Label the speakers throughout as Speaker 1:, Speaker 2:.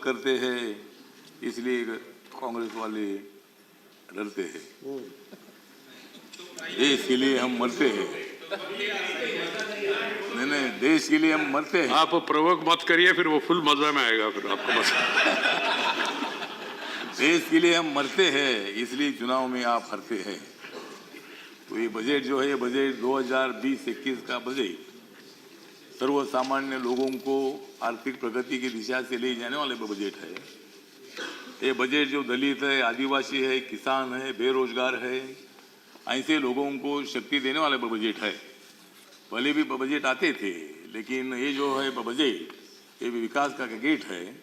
Speaker 1: करते हैं, इसलिए कांग्रेस वाले डरते हैं। देश के लिए हम मरते हैं। नहीं, देश के लिए हम मरते हैं।
Speaker 2: आप प्रवोक मत करिए, फिर वो फुल मजा में आएगा फिर आपको बस।
Speaker 1: देश के लिए हम मरते हैं, इसलिए चुनाव में आप हारते हैं। तो ये बजट जो है, ये बजट 2020-21 का बजट सर्व सामान्य लोगों को आर्थिक प्रगति की दिशा से ले जाने वाले बजट है। ये बजट जो दलित है, आदिवासी है, किसान है, बेरोजगार है, ऐसे लोगों को शक्ति देने वाले बजट है। पहले भी बजट आते थे, लेकिन ये जो है बजट, ये विकास का गेट है।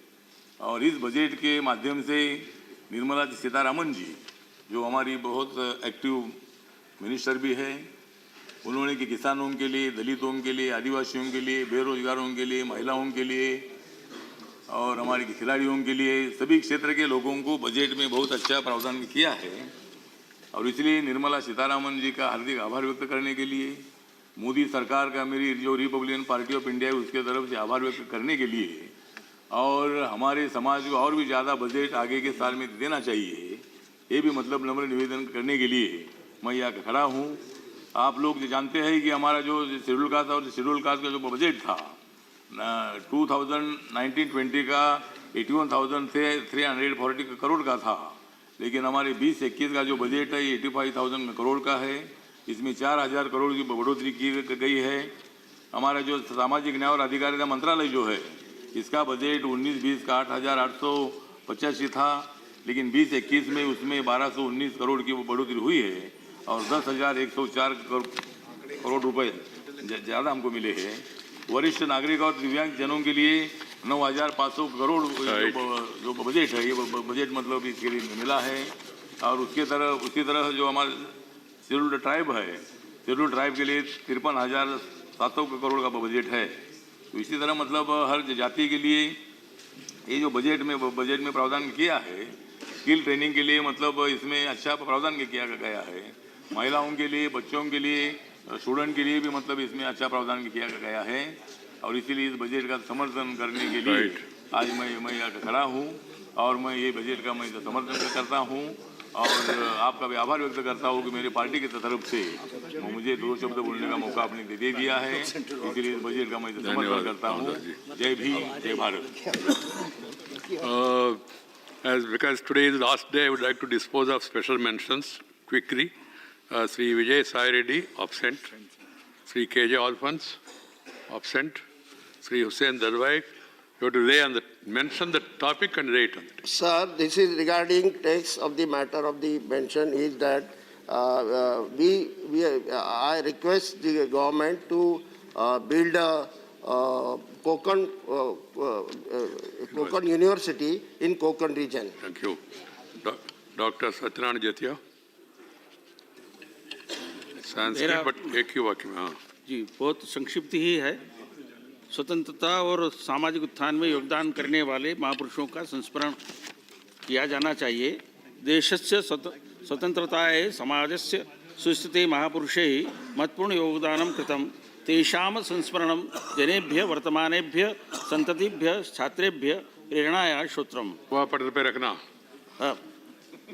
Speaker 1: और इस बजट के माध्यम से निर्मला सीतारामन जी, जो हमारी बहुत एक्टिव मिनिस्टर भी है, उन्होंने कि किसानों के लिए, दलितों के लिए, आदिवासियों के लिए, बेरोजगारों के लिए, महिलाओं के लिए और हमारे खिलाड़ियों के लिए, सभी क्षेत्र के लोगों को बजट में बहुत अच्छा प्रावधान किया है। और इसलिए निर्मला सीतारामन जी का हार्दिक आभार व्यक्त करने के लिए, मोदी सरकार का, मेरी जो रिपब्लिकन पार्टी ऑफ इंडिया है उसके तरफ से आभार व्यक्त करने के लिए, और हमारे समाज को और भी ज़्यादा बजट आगे के साल में देना चाहिए, ये भी मतलब नम्र निवेदन करने के लिए मैं यहाँ खड़ा हूँ। आप लोग जानते हैं कि हमारा जो शेड्यूल कास्ट और शेड्यूल कास्ट का जो बजट था 2019-20 का 81,340 करोड़ का था, लेकिन हमारे 20-21 का जो बजट है 85,000 करोड़ का है। इसमें 4,000 करोड़ की बढ़ोतरी की गई है। हमारा जो सामाजिक न्याय और अधिकारिता मंत्रालय जो है, इसका बजट 19-20 का 8,885 था, लेकिन 20-21 में उसमें 1,219 करोड़ की बढ़ोतरी हुई है और 10,104 करोड़ रुपए ज़्यादा हमको मिले हैं। वरिष्ठ नागरिक और दिव्यांग जनों के लिए 9,500 करोड़ जो बजट है, ये बजट मतलब इसके लिए मिला है। और उसी तरह जो हमारे शेड्यूल्ड ट्राइब है, शेड्यूल्ड ट्राइब के लिए 53,700 करोड़ का बजट है। तो इसी तरह मतलब हर जाति के लिए ये जो बजट में प्रावधान किया है, स्किल ट्रेनिंग के लिए मतलब इसमें अच्छा प्रावधान किया गया है। महिलाओं के लिए, बच्चों के लिए, स्टूडेंट के लिए भी मतलब इसमें अच्छा प्रावधान किया गया है। और इसीलिए इस बजट का समर्थन करने के लिए आज मैं यहाँ खड़ा हूँ और मैं ये बजट का मैं समर्थन करता हूँ और आपका भी आभार व्यक्त करता हूँ कि मेरे पार्टी की तरफ से मुझे 2 शब्द बोलने का मौका आपने दे दिया है। इसलिए इस बजट का मैं समर्थन करता हूँ। जय भीम, जय Bharat.
Speaker 2: Because today is the last day, I would like to dispose of special mentions quickly. Sri Vijay Sai Reddy, absent. Sri KJ Alphonse, absent. Sri Hussain Darwai. You have to mention the topic and rate on it.
Speaker 3: Sir, this is regarding text of the matter of the mention is that I request the government to build a Konkan University in Konkan region.
Speaker 2: Thank you. Dr. Satyanarayana Jatia. Sanskrit but एक ही वाक्य में। हाँ
Speaker 4: जी, बहुत संक्षिप्त ही है। स्वतंत्रता और सामाजिक उत्थान में योगदान करने वाले महापुरुषों का संस्मरण किया जाना चाहिए। देशस्य स्वतंत्रतायै समाजस्य सुस्थिते महापुरुषैः महत्वपूर्ण योगदानं कृतं। तेषां संस्मरणं जनेभ्यः, वर्तमानेभ्यः, संततिभ्यः, छात्रेभ्यः प्रेरणाया श्रोत्रम्।
Speaker 2: सभा पटल पे रखना।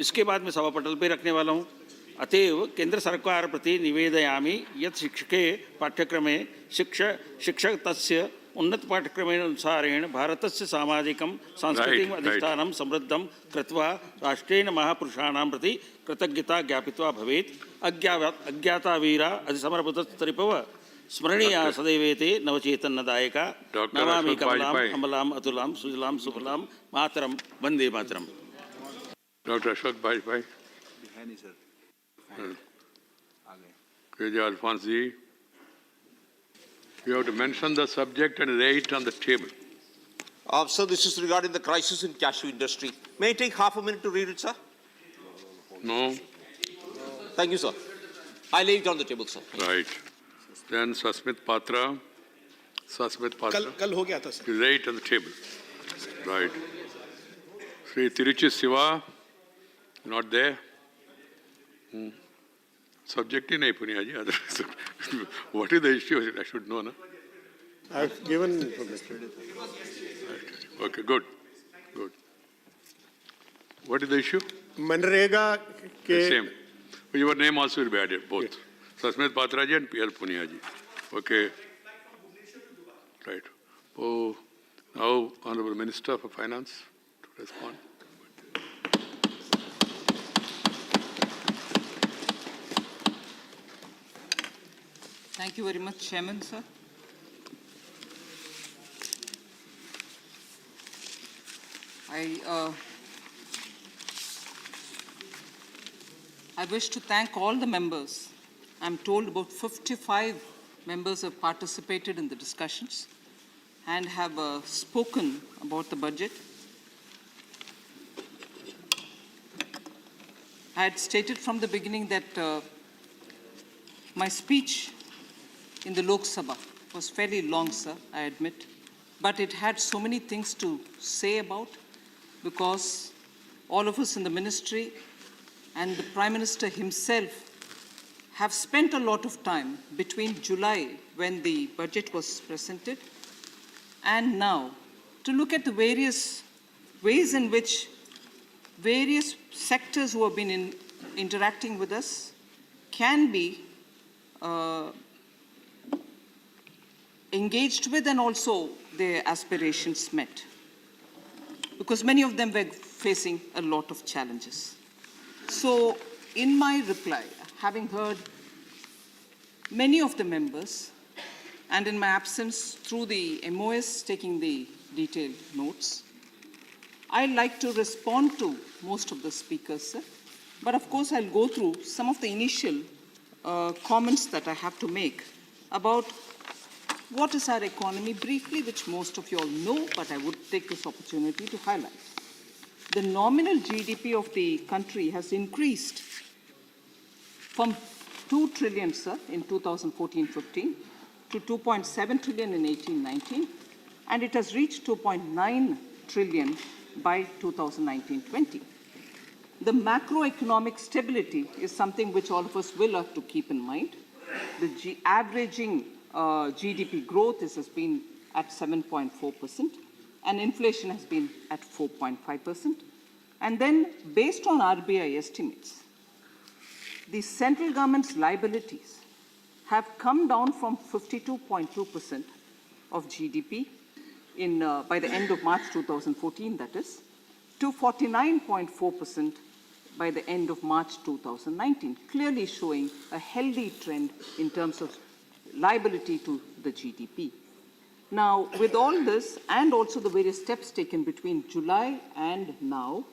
Speaker 4: इसके बाद मैं सभा पटल पे रखने वाला हूँ। अतएव केंद्र सरकार प्रति निवेदयामि यत् शिक्षके पाठ्यक्रमे शिक्षक तस्य उन्नत पाठ्यक्रमेनुसारेण भारतस्य सामाजिकं सांस्कृतिकम् अधिष्ठानं समृद्धं कृत्वा राष्ट्रेण महापुरुषाणां प्रति कृतज्ञता ज्ञापित्वा भवेत्। अज्ञाता वीरा अधिसमरभूतस्तरिपव स्मरणीया सदैवेते नवचेतनदायका। नमामि कमलाम् अमलाम् अतुलां सुजलां सुफलां मातरं वन्दे मातरम्।
Speaker 2: डॉक्टर अशोक भाई KJ Alphonse ji, you have to mention the subject and rate on the table.
Speaker 5: Sir, this is regarding the crisis in cashew industry. May I take half a minute to read it, sir?
Speaker 2: No.
Speaker 5: Thank you, sir. I lay it on the table, sir.
Speaker 2: Right. Then Sasmit Patra.
Speaker 6: कल हो गया था sir.
Speaker 2: Rate on the table. Right. Sri Tiruchi Siva, not there. Subject ही नहीं पुनिया जी। What is the issue? I should know, na?
Speaker 6: I've given information.
Speaker 2: Okay, good. What is the issue?
Speaker 6: MNREGA के
Speaker 2: Same. Your name also will be added, both. Sasmit Patraji and P.L. Puniaji. Okay. Right. Oh, now, Honorable Minister for Finance to respond.
Speaker 7: Thank you very much, Chairman, sir. I wish to thank all the members. I'm told about 55 members have participated in the discussions and have spoken about the budget. I had stated from the beginning that my speech in the Lok Sabha was fairly long, sir, I admit, but it had so many things to say about because all of us in the ministry and the Prime Minister himself have spent a lot of time between July, when the budget was presented, and now to look at the various ways in which various sectors who have been interacting with us can be engaged with and also their aspirations met. Because many of them were facing a lot of challenges. So in my reply, having heard many of the members, and in my absence through the MOS taking the detailed notes, I'd like to respond to most of the speakers, sir. But of course, I'll go through some of the initial comments that I have to make about what is our economy briefly, which most of you all know, but I would take this opportunity to highlight. The nominal GDP of the country has increased from 2 trillion, sir, in 2014-15 to 2.7 trillion in 18-19, and it has reached 2.9 trillion by 2019-20. The macroeconomic stability is something which all of us will have to keep in mind. The averaging GDP growth has been at 7.4%, and inflation has been at 4.5%. And then, based on RBI estimates, the central government's liabilities have come down from 52.2% of GDP by the end of March 2014, that is, to 49.4% by the end of March 2019, clearly showing a healthy trend in terms of liability to the GDP. Now, with all this and also the various steps taken between July and now,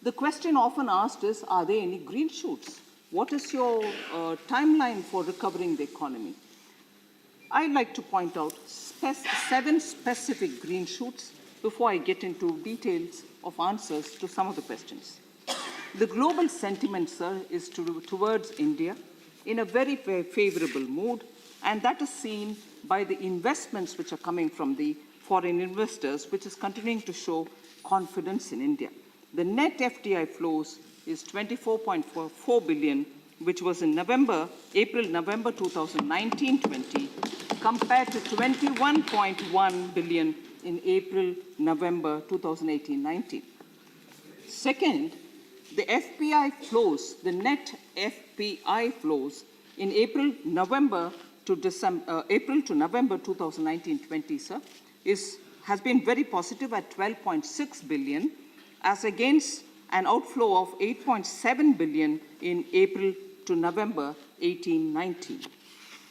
Speaker 7: the question often asked is, are there any green shoots? What is your timeline for recovering the economy? I'd like to point out 7 specific green shoots before I get into details of answers to some of the questions. The global sentiment, sir, is towards India in a very, very favorable mood, and that is seen by the investments which are coming from the foreign investors, which is continuing to show confidence in India. The net FDI flows is 24.4 billion, which was in April-November 2019-20, compared to 21.1 billion in April-November 2018-19. Second, the FPI flows, the net FPI flows in April-November to November 2019-20, sir, has been very positive at 12.6 billion, as against an outflow of 8.7 billion in April to November 18-19.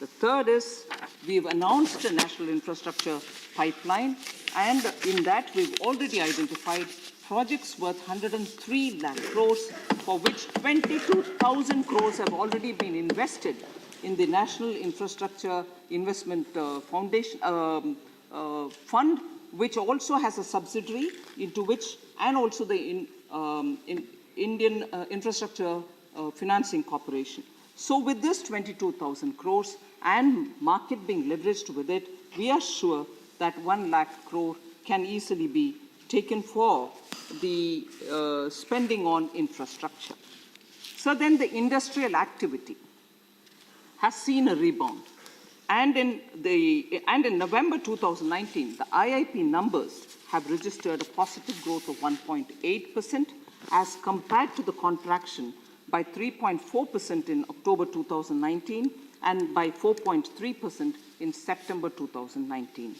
Speaker 7: The third is we've announced a national infrastructure pipeline, and in that we've already identified projects worth 103 lakh crores, for which 22,000 crores have already been invested in the National Infrastructure Investment Foundation Fund, which also has a subsidiary into which, and also the Indian Infrastructure Financing Corporation. So with this 22,000 crores and market being leveraged with it, we are sure that 1 lakh crore can easily be taken for the spending on infrastructure. So then the industrial activity has seen a rebound. And in November 2019, the IIP numbers have registered a positive growth of 1.8%, as compared to the contraction by 3.4% in October 2019 and by 4.3% in September 2019.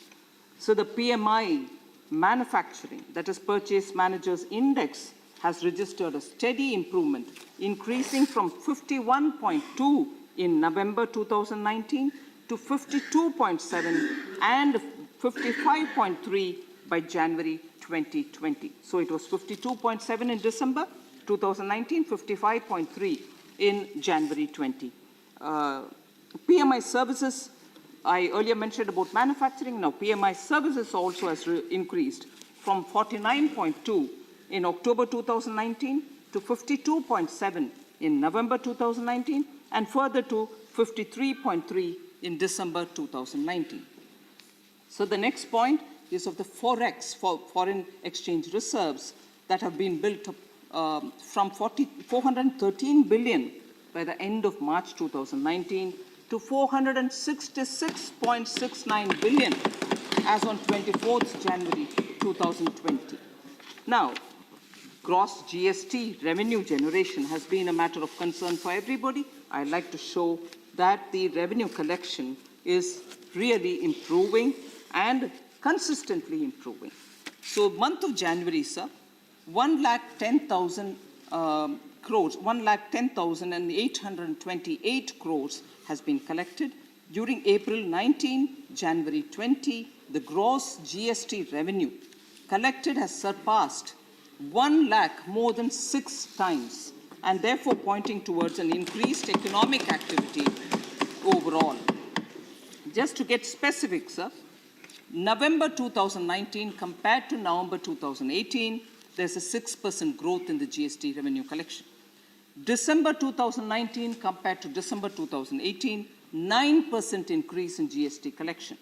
Speaker 7: So the PMI manufacturing, that is Purchase Managers Index, has registered a steady improvement, increasing from 51.2 in November 2019 to 52.7 and 55.3 by January 2020. So it was 52.7 in December 2019, 55.3 in January 20. PMI services, I earlier mentioned about manufacturing. Now PMI services also has increased from 49.2 in October 2019 to 52.7 in November 2019 and further to 53.3 in December 2019. So the next point is of the Forex, foreign exchange reserves, that have been built up from 413 billion by the end of March 2019 to 466.69 billion as on 24th January 2020. Now, gross GST revenue generation has been a matter of concern for everybody. I'd like to show that the revenue collection is really improving and consistently improving. So month of January, sir, 1,10,000 crores, 1,10,828 crores has been collected. During April 19, January 20, the gross GST revenue collected has surpassed 1 lakh more than 6 times, and therefore pointing towards an increased economic activity overall. Just to get specific, sir, November 2019 compared to November 2018, there's a 6% growth in the GST revenue collection. December 2019 compared to December 2018, 9% increase in GST collection.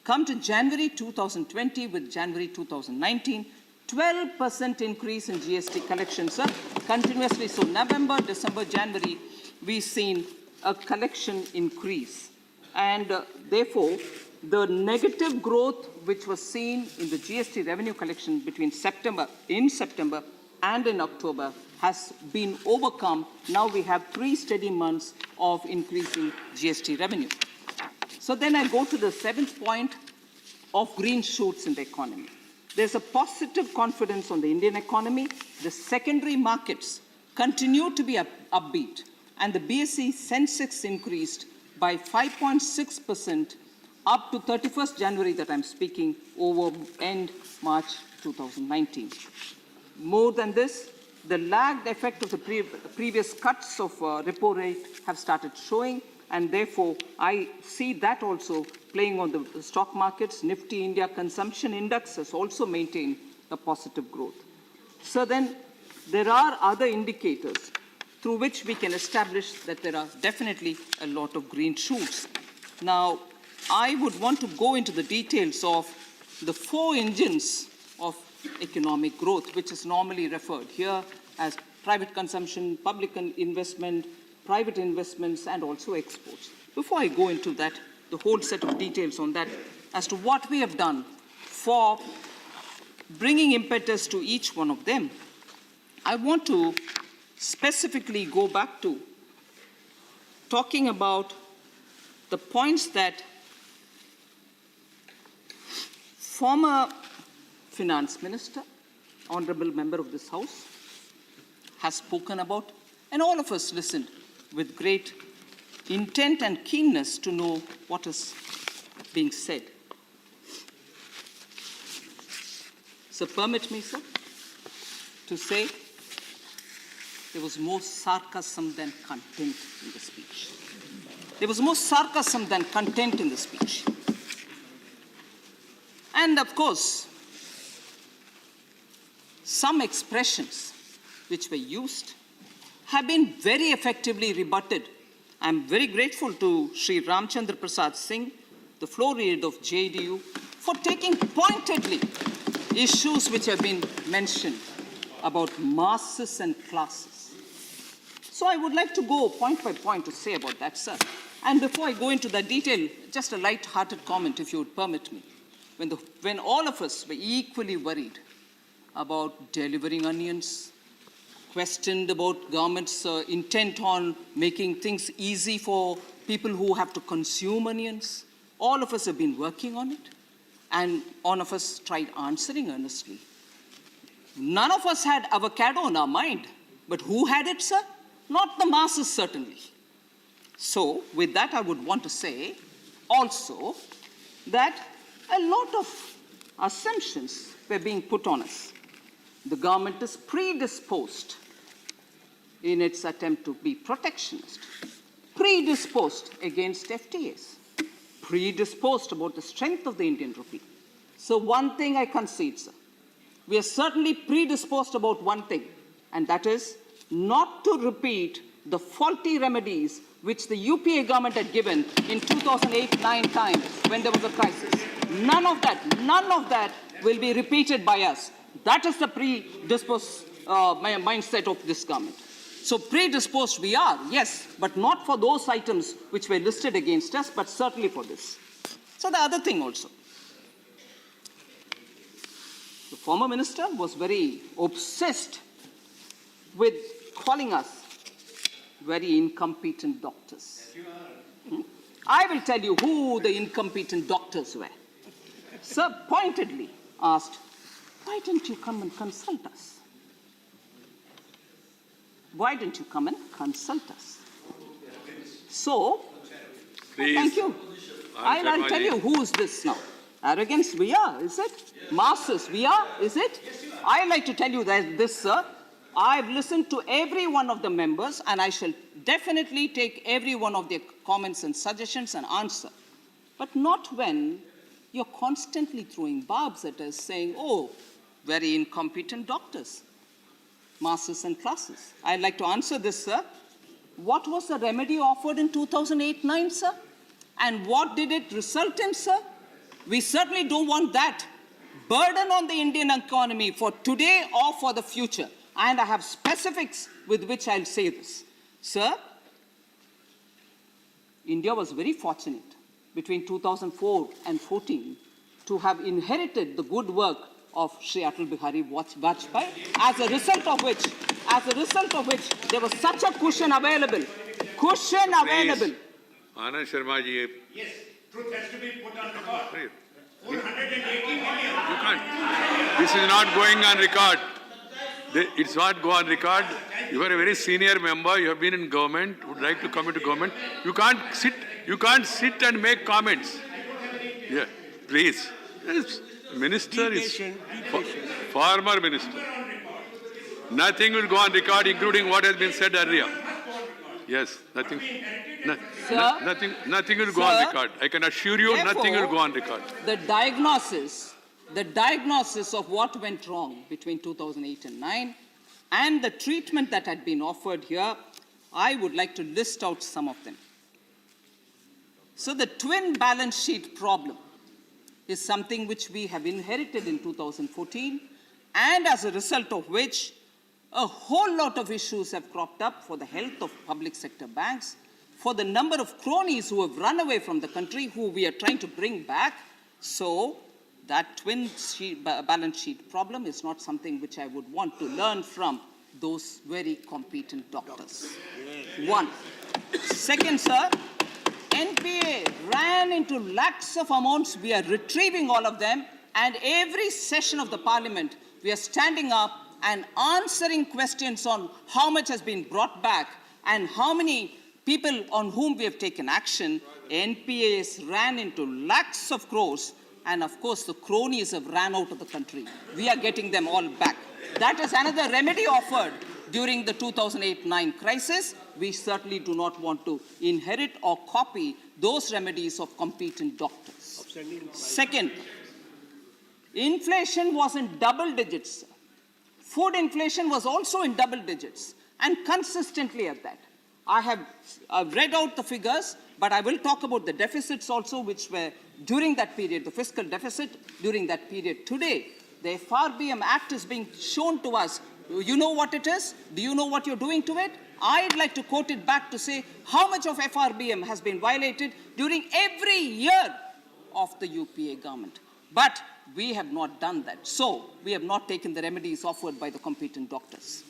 Speaker 7: Come to January 2020 with January 2019, 12% increase in GST collection, sir, continuously. So November, December, January, we've seen a collection increase. And therefore, the negative growth which was seen in the GST revenue collection between September and in October has been overcome. Now we have 3 steady months of increasing GST revenue. So then I go to the 7th point of green shoots in the economy. There's a positive confidence on the Indian economy. The secondary markets continue to be upbeat, and the BSE Sensex increased by 5.6% up to 31st January that I'm speaking over end March 2019. More than this, the lagged effect of the previous cuts of repo rate have started showing, and therefore I see that also playing on the stock markets. Nifty India Consumption Index has also maintained a positive growth. So then there are other indicators through which we can establish that there are definitely a lot of green shoots. Now, I would want to go into the details of the 4 engines of economic growth, which is normally referred here as private consumption, public investment, private investments, and also exports. Before I go into that, the whole set of details on that as to what we have done for bringing impetus to each one of them, I want to specifically go back to talking about the points that former finance minister, honorable member of this House, has spoken about, and all of us listened with great intent and keenness to know what is being said. So permit me, sir, to say there was more sarcasm than content in the speech. There was more sarcasm than content in the speech. And of course, some expressions which were used have been very effectively rebutted. I'm very grateful to Sri Ramchandra Prasad Singh, the floor leader of JDU, for taking pointedly issues which have been mentioned about masses and classes. So I would like to go point by point to say about that, sir. And before I go into the detail, just a light-hearted comment, if you would permit me. When all of us were equally worried about delivering onions, questioned about government's intent on making things easy for people who have to consume onions. All of us have been working on it, and all of us tried answering earnestly. None of us had avocado on our mind, but who had it, sir? Not the masses, certainly. So, with that, I would want to say also that a lot of assumptions were being put on us. The government is predisposed in its attempt to be protectionist, predisposed against FTAs, predisposed about the strength of the Indian rupee. So one thing I concede, sir. We are certainly predisposed about one thing, and that is not to repeat the faulty remedies which the UPA government had given in 2008-9 times when there was a crisis. None of that will be repeated by us. That is the predisposed mindset of this government. So predisposed we are, yes, but not for those items which were listed against us, but certainly for this. So the other thing also. The former minister was very obsessed with calling us very incompetent doctors. I will tell you who the incompetent doctors were. Sir pointedly asked, why didn't you come and consult us? Why didn't you come and consult us? So,
Speaker 2: Please.
Speaker 7: thank you. I'll tell you who is this now. Arrogance, we are, is it? Masses, we are, is it? I like to tell you that this, sir, I've listened to every one of the members, and I shall definitely take every one of their comments and suggestions and answer. But not when you're constantly throwing barbs at us saying, oh, very incompetent doctors, masses and classes. I'd like to answer this, sir. What was the remedy offered in 2008-9, sir? And what did it result in, sir? We certainly don't want that burden on the Indian economy for today or for the future. And I have specifics with which I'll say this. Sir, India was very fortunate between 2004 and 14 to have inherited the good work of Sri Atal Bihari Vajpayee, as a result of which there was such a cushion available.
Speaker 2: Anand Sharma ji.
Speaker 6: Yes, truth has to be put on record.
Speaker 2: 180 million. You can't. This is not going on record. It's not go on record. You are a very senior member. You have been in government. Would like to come into government. You can't sit. You can't sit and make comments. Yeah, please. Yes. Minister is former minister. Nothing will go on record, including what has been said earlier. Yes, nothing. Nothing will go on record. I can assure you, nothing will go on record.
Speaker 7: The diagnosis of what went wrong between 2008 and 9 and the treatment that had been offered here, I would like to list out some of them. So the twin balance sheet problem is something which we have inherited in 2014, and as a result of which a whole lot of issues have cropped up for the health of public sector banks, for the number of cronies who have run away from the country, who we are trying to bring back. So that twin balance sheet problem is not something which I would want to learn from those very competent doctors. One. Second, sir, NPA ran into lakhs of amounts. We are retrieving all of them, and every session of the parliament, we are standing up and answering questions on how much has been brought back and how many people on whom we have taken action. NPAs ran into lakhs of crores, and of course the cronies have ran out of the country. We are getting them all back. That is another remedy offered during the 2008-9 crisis. We certainly do not want to inherit or copy those remedies of competent doctors. Second, inflation was in double digits. Food inflation was also in double digits, and consistently at that. I have read out the figures, but I will talk about the deficits also, which were during that period, the fiscal deficit during that period. Today, the FRBM Act is being shown to us. You know what it is? Do you know what you're doing to it? I'd like to quote it back to say how much of FRBM has been violated during every year of the UPA government. But we have not done that. So we have not taken the remedies offered by the competent doctors.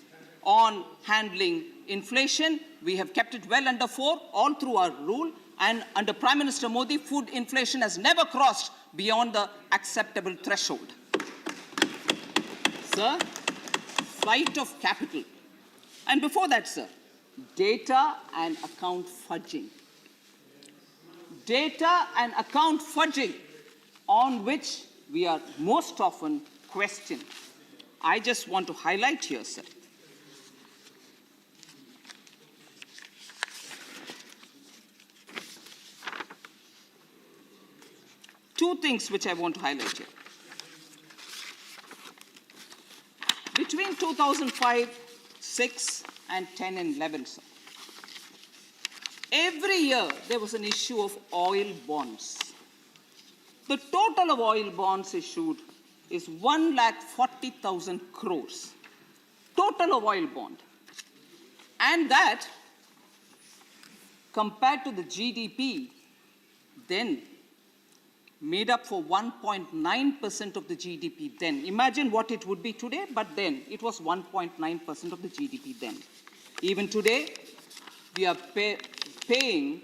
Speaker 7: on handling inflation. We have kept it well under 4 all through our rule. And under Prime Minister Modi, food inflation has never crossed beyond the acceptable threshold. Sir, flight of capital. And before that, sir, data and account fudging. Data and account fudging on which we are most often questioned. I just want to highlight here, sir. Two things which I want to highlight here. Between 2005, 6, and 10 and 11, sir, every year there was an issue of oil bonds. The total of oil bonds issued is 1,40,000 crores. Total of oil bond. And that, compared to the GDP, then made up for 1.9% of the GDP then. Imagine what it would be today, but then it was 1.9% of the GDP then. Even today, we are paying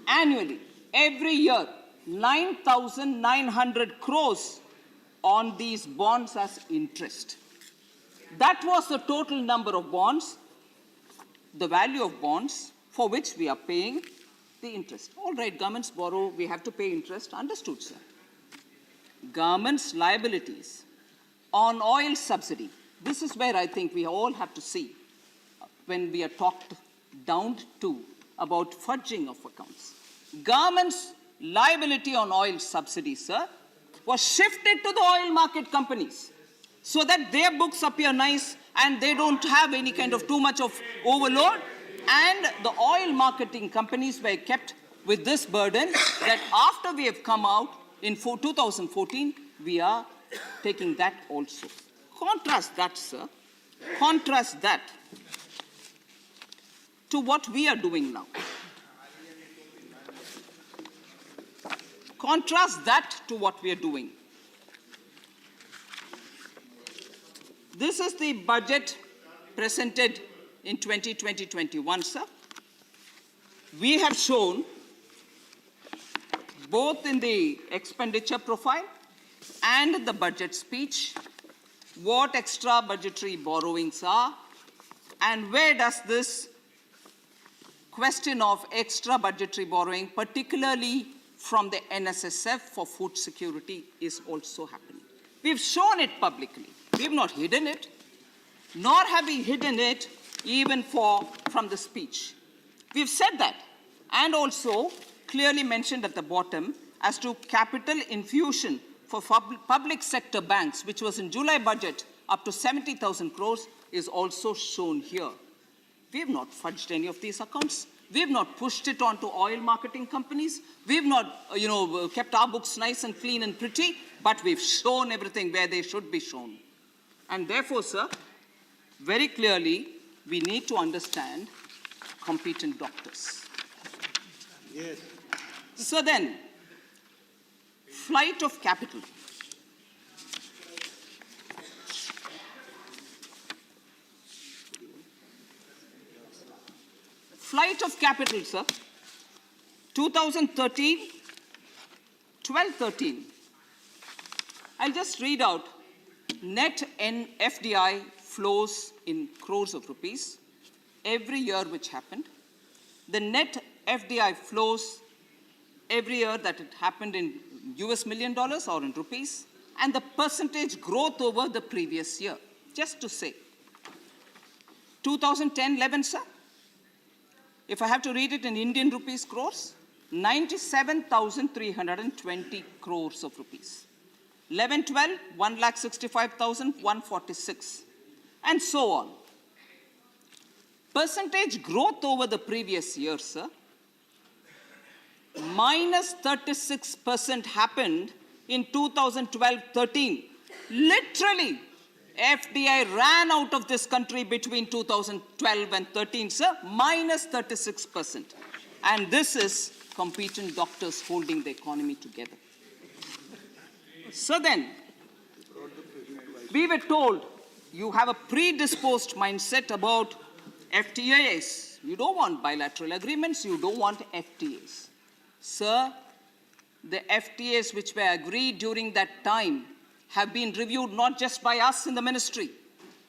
Speaker 7: annually, every year, 9,900 crores on these bonds as interest. That was the total number of bonds, the value of bonds for which we are paying the interest. All right, governments borrow, we have to pay interest. Understood, sir. Government's liabilities on oil subsidy. This is where I think we all have to see when we are talked down to about fudging of accounts. Government's liability on oil subsidy, sir, was shifted to the oil market companies so that their books appear nice and they don't have any kind of too much of overload. And the oil marketing companies were kept with this burden that after we have come out in 2014, we are taking that also. Contrast that, sir. Contrast that to what we are doing now. Contrast that to what we are doing. This is the budget presented in 2020-21, sir. We have shown, both in the expenditure profile and the budget speech, what extra budgetary borrowings are and where does this question of extra budgetary borrowing, particularly from the NSSF for food security, is also happening. We've shown it publicly. We've not hidden it, nor have we hidden it even from the speech. We've said that, and also clearly mentioned at the bottom as to capital infusion for public sector banks, which was in July budget up to 70,000 crores, is also shown here. We have not fudged any of these accounts. We have not pushed it onto oil marketing companies. We have not, kept our books nice and clean and pretty, but we've shown everything where they should be shown. And therefore, sir, very clearly, we need to understand competent doctors.
Speaker 3: Yes.
Speaker 7: So then, flight of capital. Flight of capital, sir. 2013, 12-13. I'll just read out net FDI flows in crores of rupees every year which happened. The net FDI flows every year that it happened in US $1 million or in rupees, and the percentage growth over the previous year. Just to say, 2010-11, sir, if I have to read it in Indian rupees crores, 97,320 crores of rupees. 11-12, 1,65,146, and so on. Percentage growth over the previous year, sir, minus 36% happened in 2012-13. Literally, FDI ran out of this country between 2012 and 13, sir, minus 36%. And this is competent doctors holding the economy together. So then, we were told you have a predisposed mindset about FTAs. You don't want bilateral agreements, you don't want FTAs. Sir, the FTAs which were agreed during that time have been reviewed not just by us in the ministry,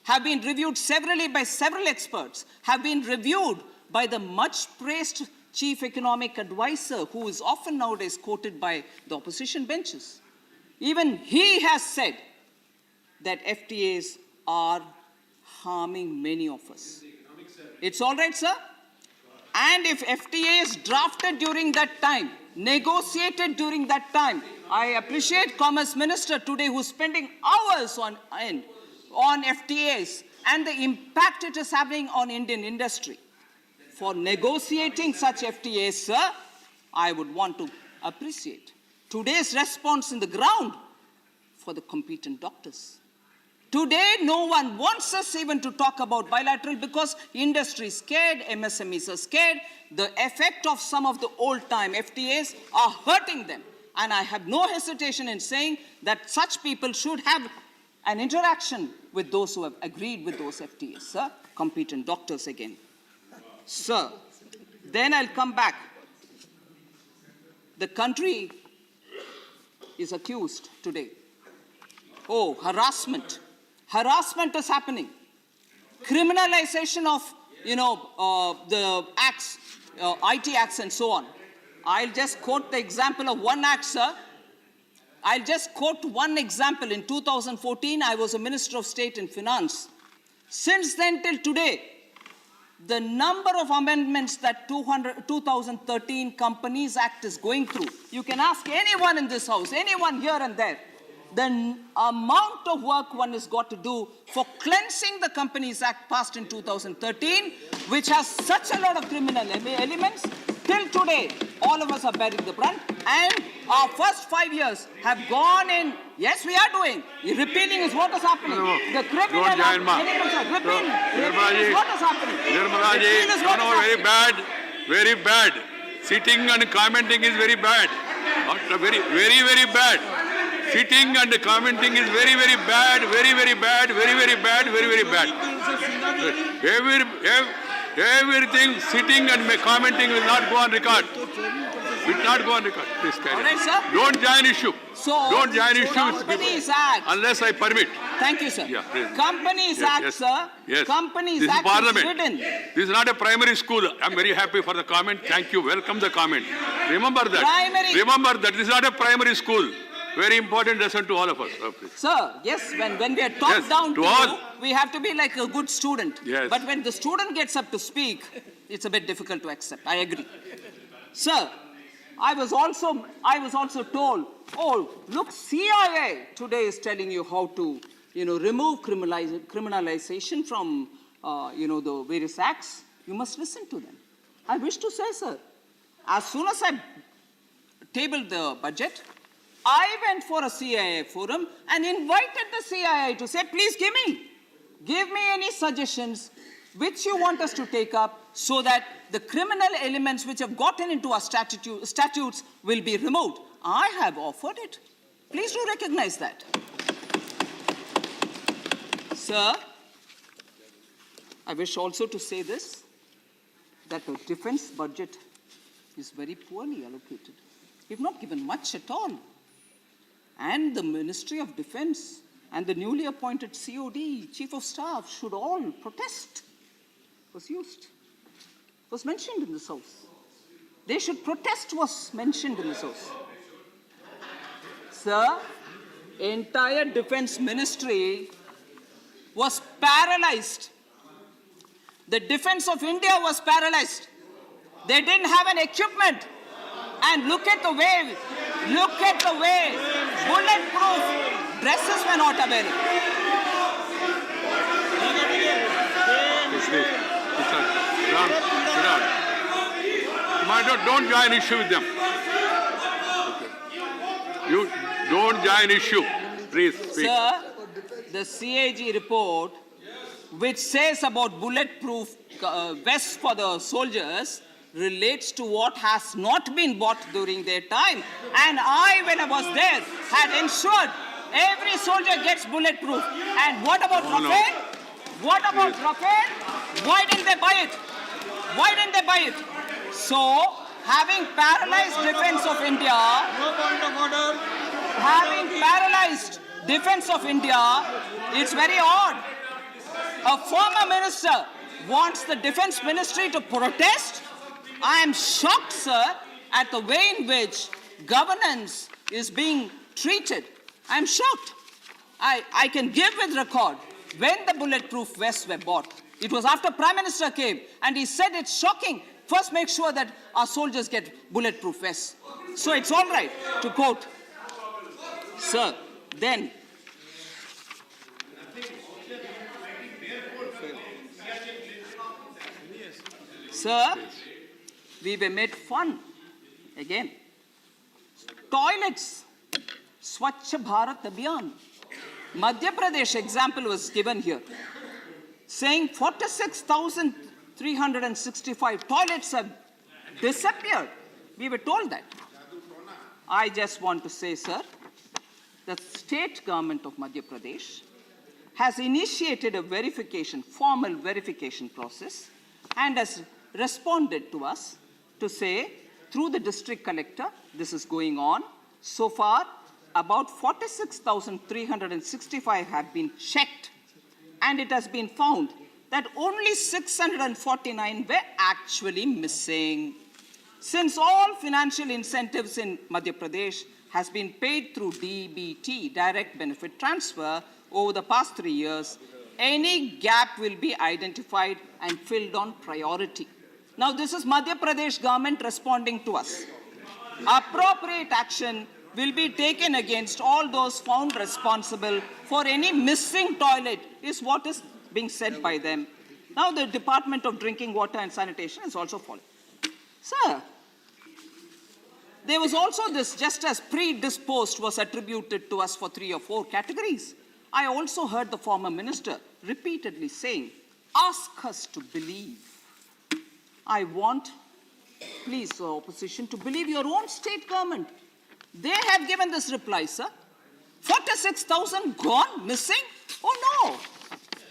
Speaker 7: have been reviewed severally by several experts, have been reviewed by the much praised chief economic advisor who is often nowadays quoted by the opposition benches. Even he has said that FTAs are harming many of us. It's all right, sir? And if FTAs drafted during that time, negotiated during that time, I appreciate Commerce Minister today who's spending hours on end on FTAs and the impact it is having on Indian industry. For negotiating such FTAs, sir, I would want to appreciate today's response in the ground for the competent doctors. Today, no one wants us even to talk about bilateral because industry is scared, MSMEs are scared. The effect of some of the old-time FTAs are hurting them. And I have no hesitation in saying that such people should have an interaction with those who have agreed with those FTAs, sir. Competent doctors again. Sir, then I'll come back. The country is accused today. Oh, harassment. Harassment is happening. Criminalization of, the acts, IT acts and so on. I'll just quote the example of one act, sir. I'll just quote one example. In 2014, I was a Minister of State in Finance. Since then till today, the number of amendments that 2013 Companies Act is going through, you can ask anyone in this house, anyone here and there, the amount of work one has got to do for cleansing the Companies Act passed in 2013, which has such a lot of criminal elements, till today, all of us are bearing the brunt, and our first 5 years have gone in. Yes, we are doing. Repealing is what is happening. The criminal elements are repealing is what is happening.
Speaker 2: Nirmala ji, very bad. Sitting and commenting is very bad. Very, very, very bad. Sitting and commenting is very, very bad, very, very bad, very, very bad, very, very bad. Everything sitting and commenting will not go on record. Will not go on record. Please carry on.
Speaker 7: All right, sir.
Speaker 2: Don't join issue. Don't join issue
Speaker 7: Companies Act.
Speaker 2: unless I permit.
Speaker 7: Thank you, sir.
Speaker 2: Yeah, please.
Speaker 7: Companies Act,
Speaker 2: yes.
Speaker 7: sir.
Speaker 2: Yes.
Speaker 7: Companies
Speaker 2: This is
Speaker 7: Act
Speaker 2: Parliament.
Speaker 7: is written.
Speaker 2: This is not a primary school. I'm very happy for the comment. Thank you. Welcome the comment. Remember that. Remember that this is not a primary school. Very important lesson to all of us.
Speaker 7: Sir, yes, when we are talked down to
Speaker 2: all.
Speaker 7: you, we have to be like a good student.
Speaker 2: Yes.
Speaker 7: But when the student gets up to speak, it's a bit difficult to accept. I agree. Sir, I was also told, oh, look, CIA today is telling you how to, remove criminalization from, the various acts. You must listen to them. I wish to say, sir, as soon as I tabled the budget, I went for a CIA forum and invited the CIA to say, please give me any suggestions which you want us to take up so that the criminal elements which have gotten into our statutes will be removed. I have offered it. Please do recognize that. Sir, I wish also to say this, that the defense budget is very poorly allocated. We've not given much at all. And the Ministry of Defense and the newly appointed COD, Chief of Staff, should all protest. Was mentioned in this house. They should protest was mentioned in this house. Sir, entire Defense Ministry was paralyzed. The defense of India was paralyzed. They didn't have an equipment. And look at the way bulletproof dresses were not available.
Speaker 2: Sit down. Don't join issue with them. Okay. You don't join issue. Please speak.
Speaker 7: Sir, the CAG report, which says about bulletproof vests for the soldiers, relates to what has not been bought during their time. And I, when I was there, had ensured Every soldier gets bulletproof. And what about Rafale? What about Rafale? Why didn't they buy it? Why didn't they buy it? So, having paralyzed defense of India, having paralyzed defense of India, it's very odd. A former minister wants the defense ministry to protest. I am shocked, sir, at the way in which governance is being treated. I am shocked. I can give with record when the bulletproof vests were bought. It was after Prime Minister came and he said it's shocking. First make sure that our soldiers get bulletproof vests. So it's all right to quote. Sir, then sir, we were made fun again. Toilets, Swachh Bharat Abhiyan. Madhya Pradesh example was given here, saying 46,365 toilets have disappeared. We were told that. I just want to say, sir, the state government of Madhya Pradesh has initiated a verification, formal verification process, and has responded to us to say, through the district collector, this is going on. So far, about 46,365 have been checked, and it has been found that only 649 were actually missing. Since all financial incentives in Madhya Pradesh has been paid through DBT, direct benefit transfer, over the past 3 years, any gap will be identified and filled on priority. Now, this is Madhya Pradesh government responding to us. Appropriate action will be taken against all those found responsible for any missing toilet, is what is being said by them. Now, the Department of Drinking Water and Sanitation is also following. Sir, there was also this, just as predisposed was attributed to us for 3 or 4 categories. I also heard the former minister repeatedly saying, ask us to believe. I want, please, the opposition, to believe your own state government. They have given this reply, sir. 46,000 gone, missing? Oh no.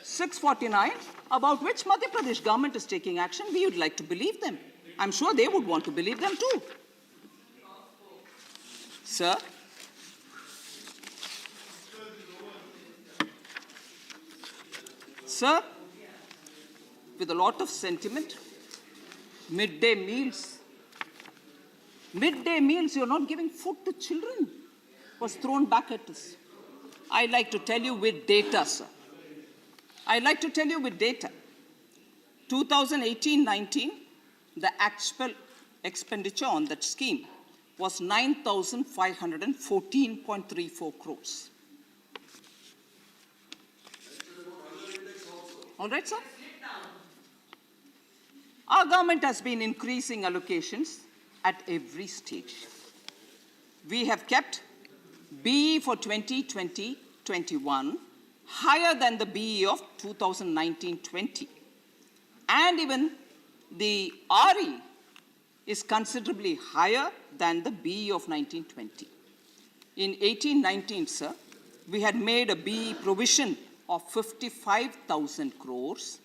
Speaker 7: 649, about which Madhya Pradesh government is taking action. We would like to believe them. I'm sure they would want to believe them too. Sir, sir, with a lot of sentiment, midday meals, you're not giving food to children, was thrown back at us. I'd like to tell you with data, sir. I'd like to tell you with data. 2018-19, the actual expenditure on that scheme was 9,514.34 crores. All right, sir? Our government has been increasing allocations at every stage. We have kept BE for 2020-21 higher than the BE of 2019-20. And even the RE is considerably higher than the BE of 19-20. In 18-19, sir, we had made a BE provision of 55,000 crores.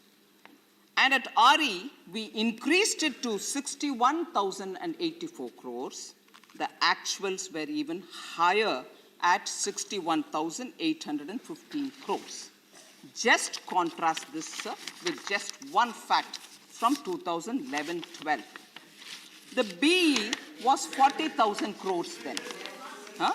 Speaker 7: And at RE, we increased it to 61,084 crores. The actuals were even higher at 61,815 crores. Just contrast this, sir, with just one fact from 2011-12. The BE was 40,000 crores then. RE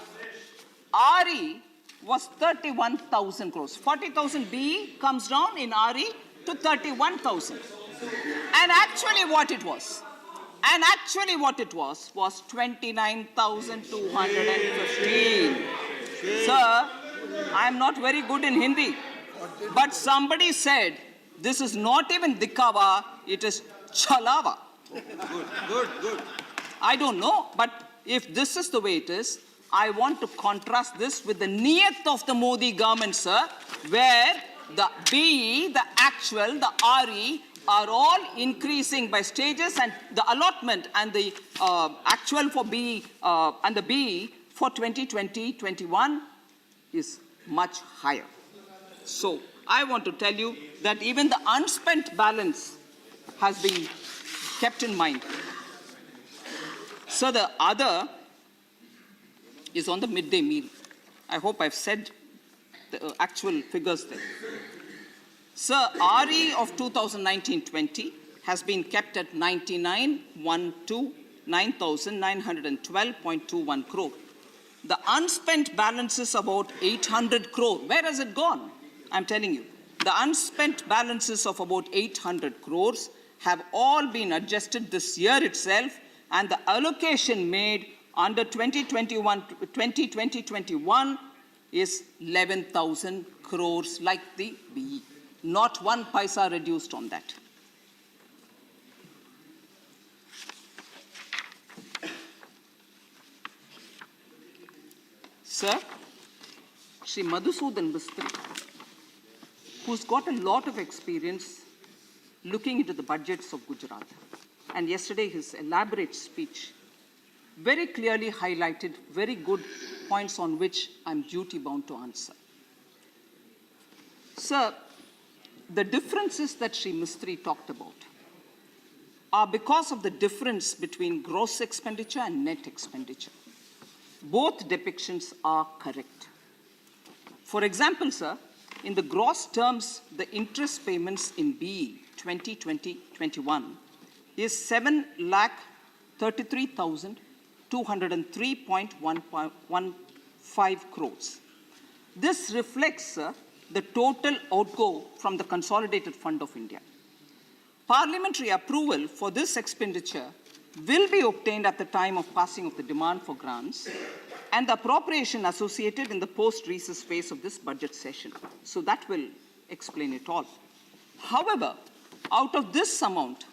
Speaker 7: was 31,000 crores. 40,000 BE comes down in RE to 31,000. And actually what it was, was 29,215. Sir, I'm not very good in Hindi, but somebody said, this is not even dikawa, it is chalawa. Good. I don't know, but if this is the way it is, I want to contrast this with the niyat of the Modi government, sir, where the BE, the actual, the RE are all increasing by stages, and the allotment and the actual for BE and the BE for 2020-21 is much higher. So I want to tell you that even the unspent balance has been kept in mind. So the other is on the midday meal. I hope I've said the actual figures there. Sir, RE of 2019-20 has been kept at 9,912.21 crore. The unspent balance is about 800 crore. Where has it gone? I'm telling you. The unspent balances of about 800 crores have all been adjusted this year itself, and the allocation made under 2020-21 is 11,000 crores like the BE. Not one paisa reduced on that. Sir, Shri Madhusudan Mistry, who's got a lot of experience looking into the budgets of Gujarat, and yesterday his elaborate speech very clearly highlighted very good points on which I'm duty-bound to answer. Sir, the differences that Shri Mistry talked about are because of the difference between gross expenditure and net expenditure. Both depictions are correct. For example, sir, in the gross terms, the interest payments in BE 2020-21 is 7,33,203.15 crores. This reflects, sir, the total outgo from the Consolidated Fund of India. Parliamentary approval for this expenditure will be obtained at the time of passing of the demand for grants and the appropriation associated in the post-recess phase of this budget session. So that will explain it all. However, out of this amount,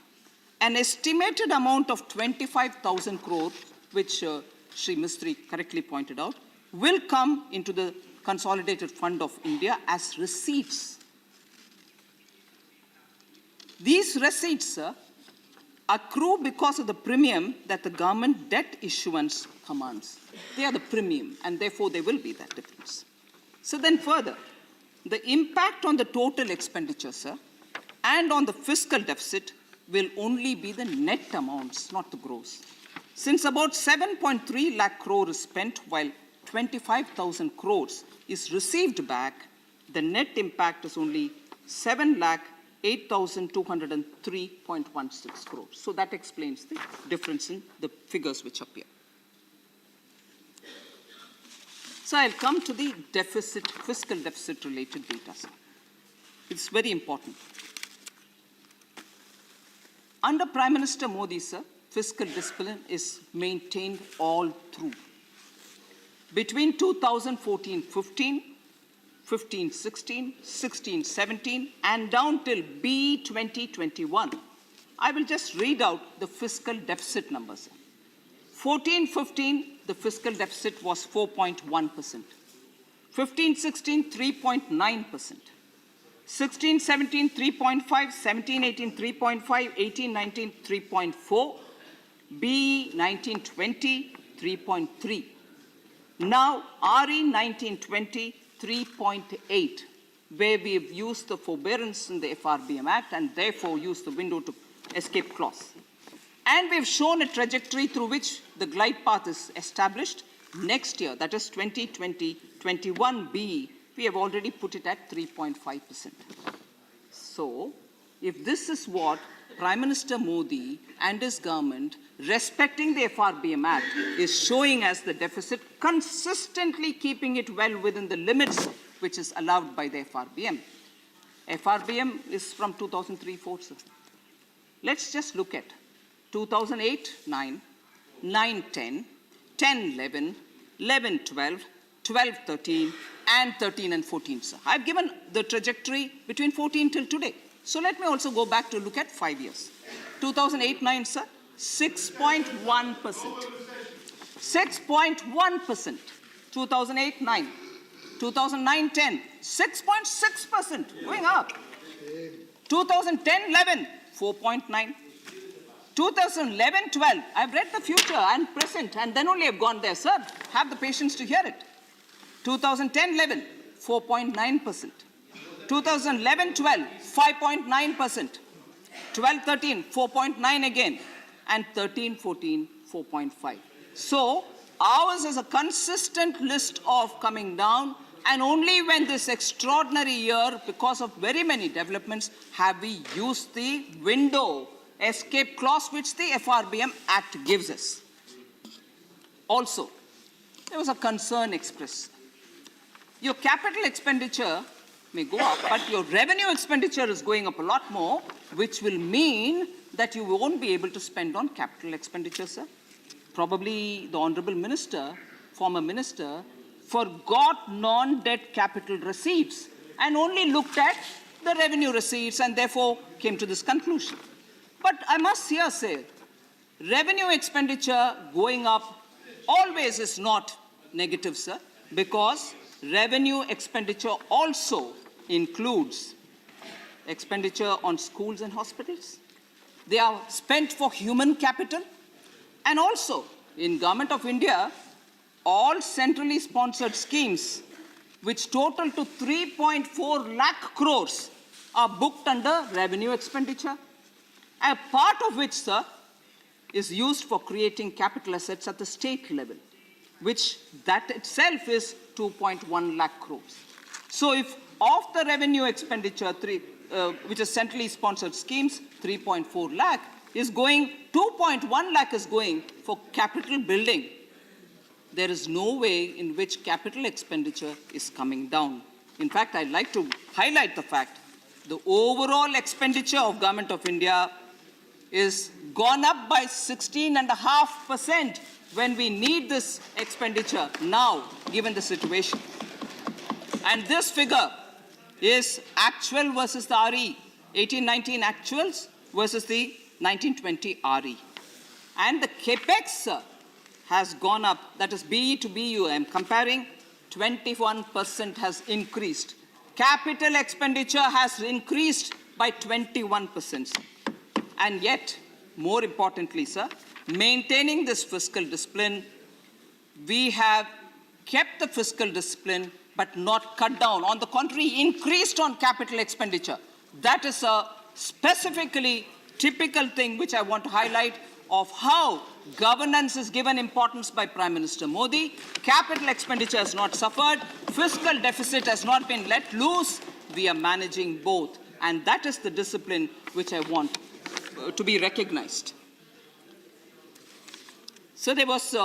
Speaker 7: an estimated amount of 25,000 crore, which Shri Mistry correctly pointed out, will come into the Consolidated Fund of India as receipts. These receipts, sir, accrue because of the premium that the government debt issuance commands. They are the premium, and therefore there will be that difference. So then further, the impact on the total expenditure, sir, and on the fiscal deficit will only be the net amounts, not the gross. Since about 7.3 lakh crore is spent while 25,000 crores is received back, the net impact is only 7,08,203.16 crores. So that explains the difference in the figures which appear. So I'll come to the deficit, fiscal deficit related data, sir. It's very important. Under Prime Minister Modi, sir, fiscal discipline is maintained all through. Between 2014-15, 15-16, 16-17, and down till B 2021, I will just read out the fiscal deficit numbers. 14-15, the fiscal deficit was 4.1%. 15-16, 3.9%. 16-17, 3.5, 17-18, 3.5, 18-19, 3.4, B 19-20, 3.3. Now, RE 19-20, 3.8, where we have used the forbearance in the FRBM Act and therefore used the window to escape clause. And we've shown a trajectory through which the glide path is established next year, that is 2020-21B. We have already put it at 3.5%. So, if this is what Prime Minister Modi and his government, respecting the FRBM Act, is showing as the deficit, consistently keeping it well within the limits which is allowed by the FRBM. FRBM is from 2003-4, sir. Let's just look at 2008-9, 9-10, 10-11, 11-12, 12-13, and 13 and 14, sir. I've given the trajectory between 14 till today. So let me also go back to look at 5 years. 2008-9, sir, 6.1%. 6.1%. 2008-9. 2009-10, 6.6%, going up. 2010-11, 4.9. 2011-12, I've read the future and present, and then only I've gone there, sir. Have the patience to hear it. 2010-11, 4.9%. 2011-12, 5.9%. 12-13, 4.9 again. And 13-14, 4.5. So ours is a consistent list of coming down, and only when this extraordinary year, because of very many developments, have we used the window escape clause which the FRBM Act gives us. Also, there was a concern expressed. Your capital expenditure may go up, but your revenue expenditure is going up a lot more, which will mean that you won't be able to spend on capital expenditure, sir. Probably the Honorable Minister, former Minister, forgot non-debt capital receipts and only looked at the revenue receipts and therefore came to this conclusion. But I must here say, revenue expenditure going up always is not negative, sir, because revenue expenditure also includes expenditure on schools and hospitals. They are spent for human capital. And also, in Government of India, all centrally sponsored schemes, which total to 3.4 lakh crores, are booked under revenue expenditure. A part of which, sir, is used for creating capital assets at the state level, which that itself is 2.1 lakh crores. So if of the revenue expenditure, which is centrally sponsored schemes, 3.4 lakh is going, 2.1 lakh is going for capital building. There is no way in which capital expenditure is coming down. In fact, I'd like to highlight the fact the overall expenditure of Government of India is gone up by 16.5% when we need this expenditure now, given the situation. And this figure is actual versus the RE, 18-19 actuals versus the 19-20 RE. And the capex has gone up, that is BE to BU, I'm comparing, 21% has increased. Capital expenditure has increased by 21%. And yet, more importantly, sir, maintaining this fiscal discipline, we have kept the fiscal discipline but not cut down. On the contrary, increased on capital expenditure. That is a specifically typical thing which I want to highlight of how governance is given importance by Prime Minister Modi. Capital expenditure has not suffered. Fiscal deficit has not been let loose. We are managing both. And that is the discipline which I want to be recognized. So there was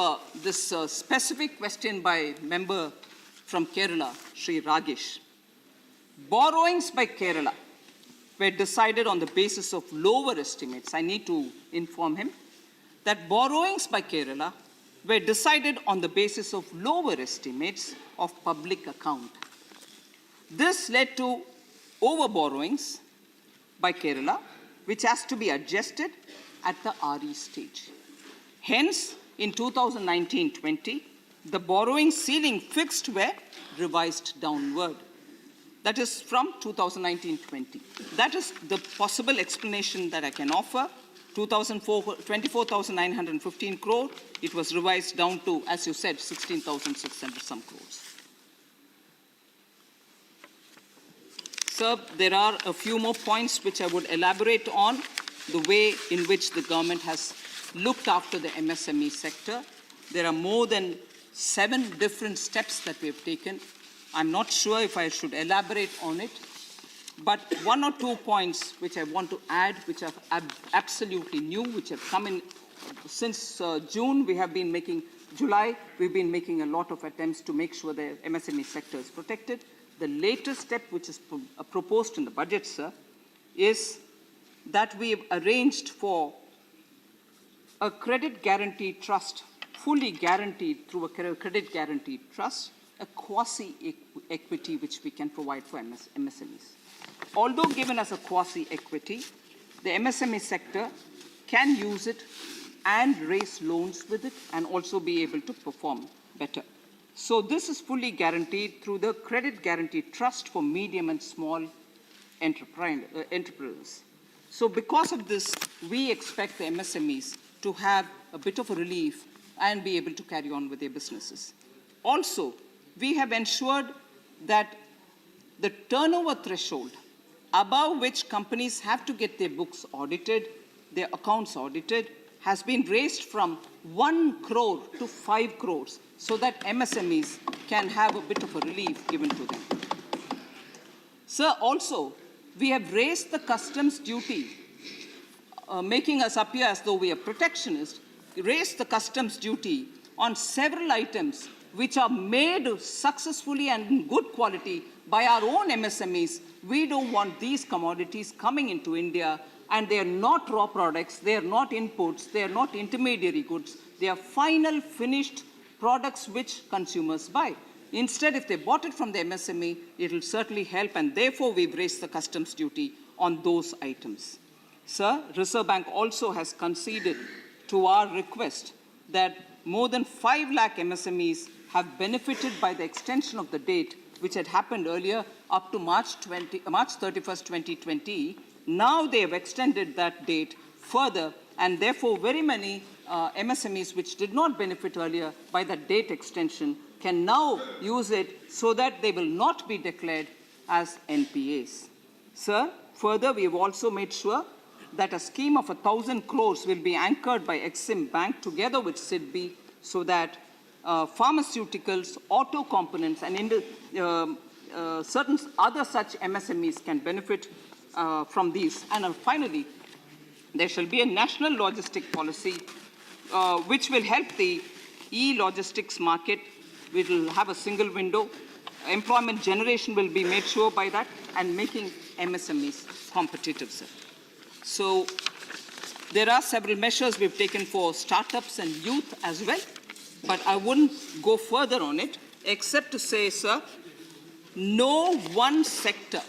Speaker 7: this specific question by member from Kerala, Sri Ragesh. Borrowings by Kerala were decided on the basis of lower estimates. I need to inform him that borrowings by Kerala were decided on the basis of lower estimates of public account. This led to overborrowings by Kerala, which has to be adjusted at the RE stage. Hence, in 2019-20, the borrowing ceiling fixed were revised downward. That is from 2019-20. That is the possible explanation that I can offer. 24,915 crore, it was revised down to, as you said, 16,600 some crores. Sir, there are a few more points which I would elaborate on, the way in which the government has looked after the MSME sector. There are more than 7 different steps that we have taken. I'm not sure if I should elaborate on it, but 1 or 2 points which I want to add, which are absolutely new, which have come in since June. We have been making, July, we've been making a lot of attempts to make sure the MSME sector is protected. The latest step, which is proposed in the budget, sir, is that we have arranged for a credit guarantee trust, fully guaranteed through a credit guarantee trust, a quasi-equity which we can provide for MSMEs. Although given as a quasi-equity, the MSME sector can use it and raise loans with it and also be able to perform better. So this is fully guaranteed through the Credit Guarantee Trust for Medium and Small Enterprises. So because of this, we expect the MSMEs to have a bit of a relief and be able to carry on with their businesses. Also, we have ensured that the turnover threshold above which companies have to get their books audited, their accounts audited, has been raised from 1 crore to 5 crores so that MSMEs can have a bit of a relief given to them. Sir, also, we have raised the customs duty, making us appear as though we are protectionist, raised the customs duty on several items which are made successfully and in good quality by our own MSMEs. We don't want these commodities coming into India, and they are not raw products, they are not inputs, they are not intermediary goods, they are final finished products which consumers buy. Instead, if they bought it from the MSME, it will certainly help, and therefore we've raised the customs duty on those items. Sir, Reserve Bank also has conceded to our request that more than 5 lakh MSMEs have benefited by the extension of the date, which had happened earlier up to March 31st, 2020. Now they have extended that date further, and therefore very many MSMEs which did not benefit earlier by the date extension can now use it so that they will not be declared as NPAs. Sir, further, we have also made sure that a scheme of 1,000 crores will be anchored by Exim Bank together with SIDBI so that pharmaceuticals, auto components, and certain other such MSMEs can benefit from these. And finally, there shall be a national logistic policy which will help the e-logistics market. We will have a single window. Employment generation will be made sure by that, and making MSMEs competitive, sir. So there are several measures we've taken for startups and youth as well, but I wouldn't go further on it, except to say, sir, no one sector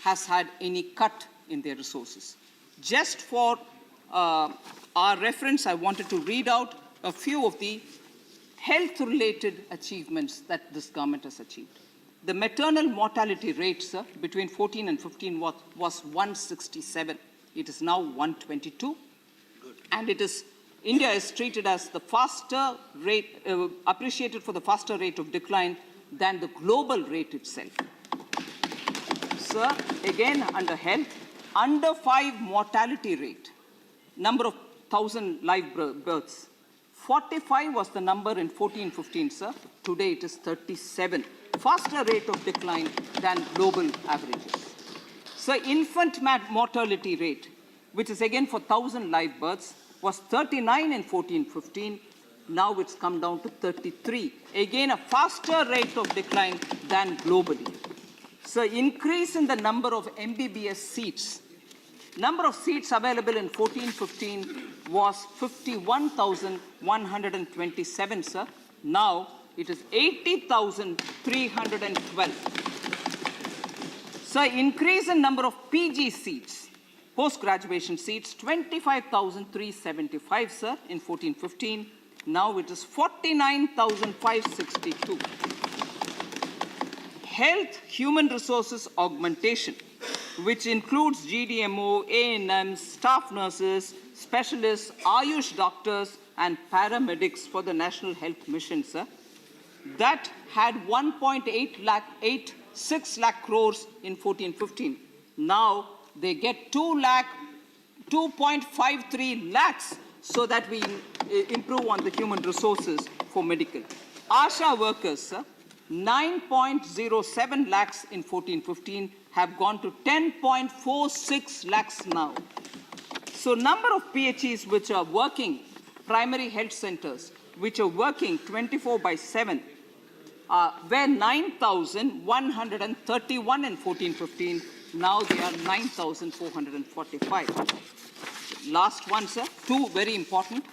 Speaker 7: has had any cut in their resources. Just for our reference, I wanted to read out a few of the health-related achievements that this government has achieved. The maternal mortality rate, sir, between 14 and 15 was 167. It is now 122. Good. And India is treated as the faster rate, appreciated for the faster rate of decline than the global rate itself. Sir, again under health, under 5 mortality rate, number of 1,000 live births. 45 was the number in 14-15, sir. Today it is 37. Faster rate of decline than global averages. So infant mortality rate, which is again for 1,000 live births, was 39 in 14-15. Now it's come down to 33. Again, a faster rate of decline than globally. So increase in the number of MBBS seats. Number of seats available in 14-15 was 51,127, sir. Now it is 80,312. So increase in number of PG seats, post-graduation seats, 25,375, sir, in 14-15. Now it is 49,562. Health human resources augmentation, which includes GDMO, A&Ms, staff nurses, specialists, Ayush doctors, and paramedics for the National Health Mission, sir. That had 1.86 lakh crores in 14-15. Now they get 2.53 lakhs so that we improve on the human resources for medical. ASHA workers, sir, 9.07 lakhs in 14-15 have gone to 10.46 lakhs now. So number of PHEs which are working, primary health centers, which are working 24/7, were 9,131 in 14-15. Now they are 9,445. Last one, sir, 2 very important,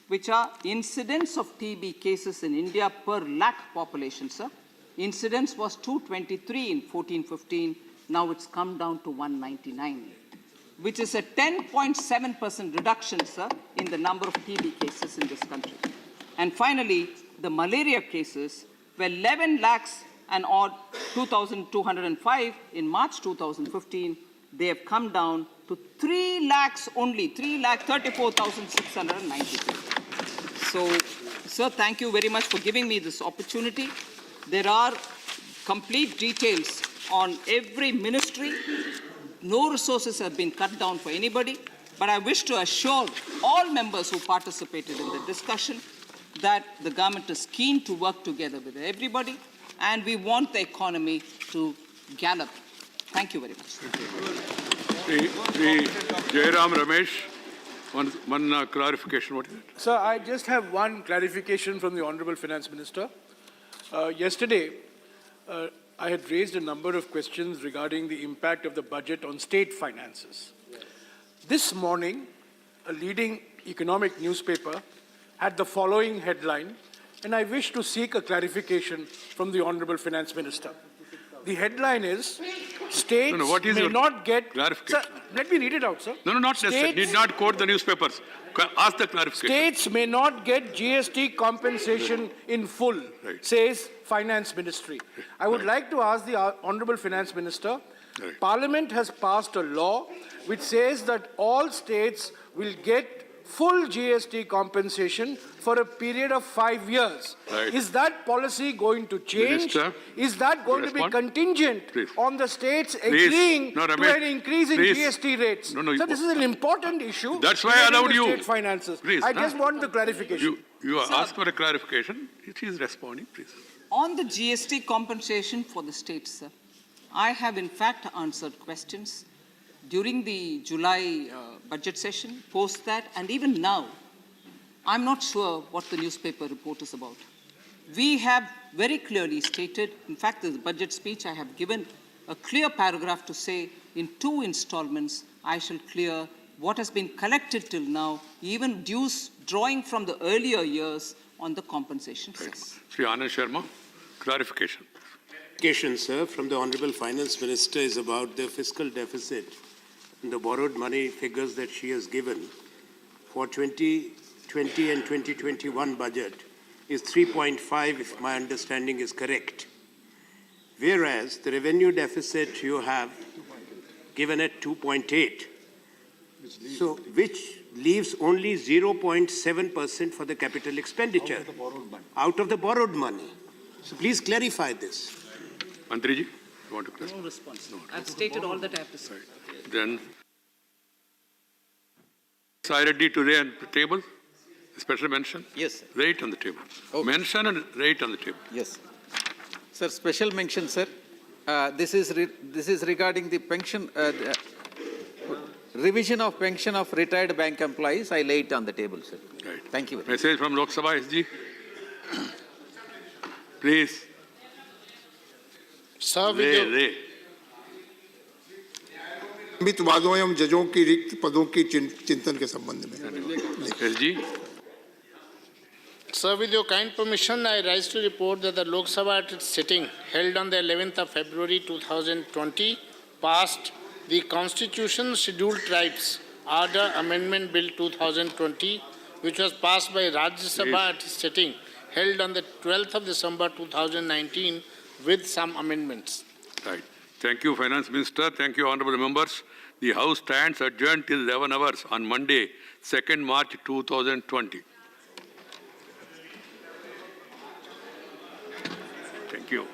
Speaker 7: which are incidence of TB cases in India per lakh population, sir. Incidence was 223 in 14-15. Now it's come down to 199, which is a 10.7% reduction, sir, in the number of TB cases in this country. And finally, the malaria cases were 11 lakhs and odd 2,205 in March 2015. They have come down to 3 lakhs only, 3,34,692. So, Sir, thank you very much for giving me this opportunity. There are complete details on every ministry. No resources have been cut down for anybody, but I wish to assure all members who participated in the discussion that the government is keen to work together with everybody, and we want the economy to gallop. Thank you very much.
Speaker 2: Shri Jairam Ramesh, one clarification. What is it?
Speaker 8: Sir, I just have one clarification from the Honorable Finance Minister. Yesterday, I had raised a number of questions regarding the impact of the budget on state finances. This morning, a leading economic newspaper had the following headline, and I wish to seek a clarification from the Honorable Finance Minister. The headline is, states
Speaker 2: what is
Speaker 8: may
Speaker 2: your
Speaker 8: not get...
Speaker 2: clarification?
Speaker 8: Sir, let me read it out, sir.
Speaker 2: No, not necessary. Did not quote the newspapers. Ask the clarification.
Speaker 8: States may not get GST compensation in full, says Finance Ministry. I would like to ask the Honorable Finance Minister, Parliament has passed a law which says that all states will get full GST compensation for a period of 5 years.
Speaker 2: Right.
Speaker 8: Is that policy going to change?
Speaker 2: Minister,
Speaker 8: is that going to be contingent on the states agreeing to an increase in GST rates?
Speaker 2: No,
Speaker 8: so this is an important issue.
Speaker 2: That's why I allowed you.
Speaker 8: State finances. I just want the clarification.
Speaker 2: You ask for a clarification. He is responding, please.
Speaker 7: On the GST compensation for the states, sir, I have in fact answered questions during the July budget session, post that, and even now, I'm not sure what the newspaper report is about. We have very clearly stated, in fact, in the budget speech, I have given a clear paragraph to say, in 2 installments, I shall clear what has been collected till now, even dues drawing from the earlier years on the compensation.
Speaker 2: Right. Sri Anand Sharma, clarification.
Speaker 9: Clarification, sir, from the Honorable Finance Minister is about the fiscal deficit and the borrowed money figures that she has given for 2020 and 2021 budget is 3.5, if my understanding is correct. Whereas the revenue deficit you have given at 2.8, so which leaves only 0.7% for the capital expenditure out of the borrowed money. So please clarify this.
Speaker 2: Mantriji, you want to clarify?
Speaker 7: No response. I've stated all that I have to say.
Speaker 2: Then, Reddy today on the table, special mention?
Speaker 10: Yes, sir.
Speaker 2: Rate on the table.
Speaker 10: Okay.
Speaker 2: Mention and rate on the table.
Speaker 10: Yes. Sir, special mention, sir. This is regarding the pension, revision of pension of retired bank employees. I lay it on the table, sir.
Speaker 2: Right.
Speaker 10: Thank you.
Speaker 2: Message from Lok Sabha, SG. Please.
Speaker 11: लंबित वादों एवं जजों की रिक्त पदों की चिंतन के संबंध में
Speaker 12: Sir, with your kind permission, I rise to report that the Lok Sabha at its sitting held on the 11th of February 2020 passed the Constitution Scheduled Tribes Order Amendment Bill 2020, which was passed by Rajya Sabha at its sitting held on the 12th of December 2019 with some amendments.
Speaker 2: Right. Thank you, Finance Minister. Thank you, honorable members. The House stands adjourned till 11 hours on Monday, 2nd March 2020. Thank you.